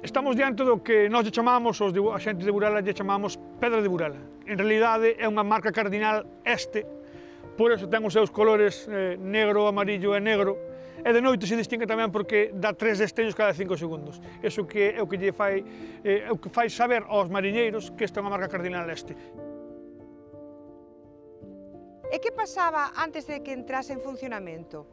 Estamos diante do que nós lle chamamos, a xente de Burela lle chamamos Pedra de Burela. En realidade é unha marca cardinal este, por eso ten os seus colores negro, amarillo e negro, e de noite se distingue tamén porque dá 3 destellos cada 5 segundos. Iso que é o que lle fai saber aos mariñeiros que esta é unha marca cardinal este. E que pasaba antes de que entrase en funcionamento?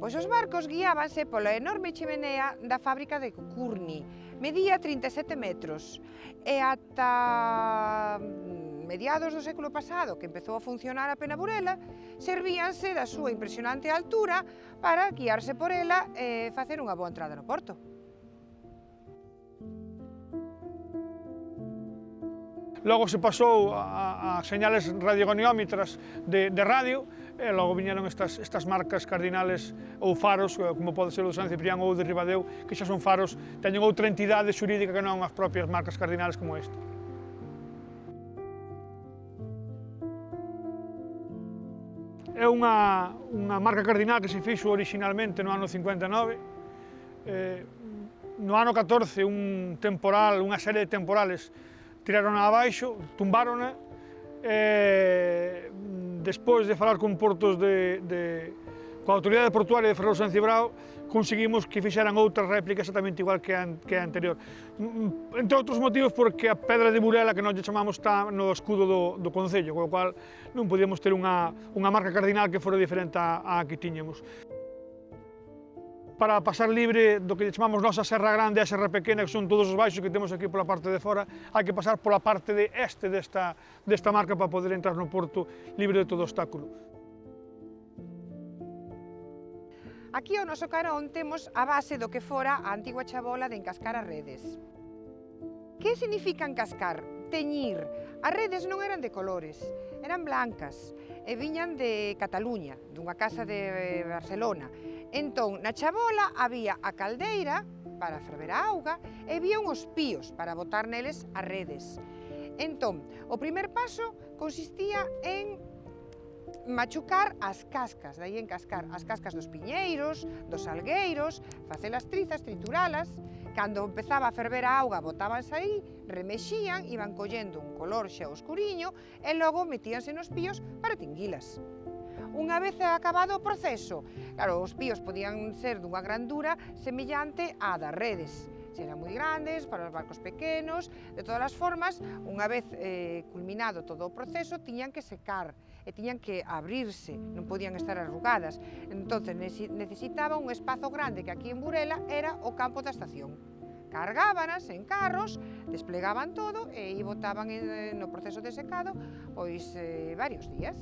Pois os barcos guiábanse pola enorme chimenea da fábrica de Curni. Medía 37 metros e ata mediados do século pasado, que empezou a funcionar a Penaburela, servíanse da súa impresionante altura para guiarse por ela e facer unha boa entrada no porto. Logo se pasou a señales radiogoniómetras de radio, e logo viñeron estas marcas cardinales ou faros, como pode ser o de San Ciprián ou de Ribadeo, que xa son faros, teñen outra entidade xurídica que non as propias marcas cardinales como esta. É unha marca cardinal que se fixo originalmente no ano 59. No ano 14, un temporal, unha serie de temporales, tiraron abaixo, tumbárona, despois de falar con portos coa autoridade portuaria de Ferrol San Cibrao, conseguimos que fixeran outra réplica exactamente igual que a anterior. Entre outros motivos porque a Pedra de Burela, que nós lle chamamos, está no escudo do concello, co cual non podíamos ter unha marca cardinal que fora diferente á que tiñamos. Para pasar libre do que chamamos nós a Serra Grande e a Serra Pequena, que son todos os baixos que temos aquí pola parte de fora, hai que pasar pola parte de este desta marca para poder entrar no porto libre de todo obstáculo. Aquí ao noso carón temos a base do que fora a antigua chabola de encascar as redes. Que significa encascar? Teñir. As redes non eran de colores, eran blancas e viñan de Cataluña, dunha casa de Barcelona. Entón, na chabola había a caldeira para ferver a auga e había uns píos para botar neles as redes. Entón, o primer paso consistía en machucar as cascas, daí encascar as cascas dos piñeiros, dos salgueiros, facelas trizas, trituralas. Cando empezaba a ferver a auga, botábanse aí, remexían, iban collendo un color xa oscuriño e logo metíanse nos píos para tinguilas. Unha vez acabado o proceso, claro, os píos podían ser dunha grandura semellante á das redes. Se eran moi grandes, para os barcos pequenos, de todas as formas, unha vez culminado todo o proceso, tiñan que secar e tiñan que abrirse, non podían estar arrugadas. Entón, necesitaba un espazo grande que aquí en Burela era o campo da estación. Cargábanas en carros, desplegaban todo e botaban no proceso de secado pois varios días.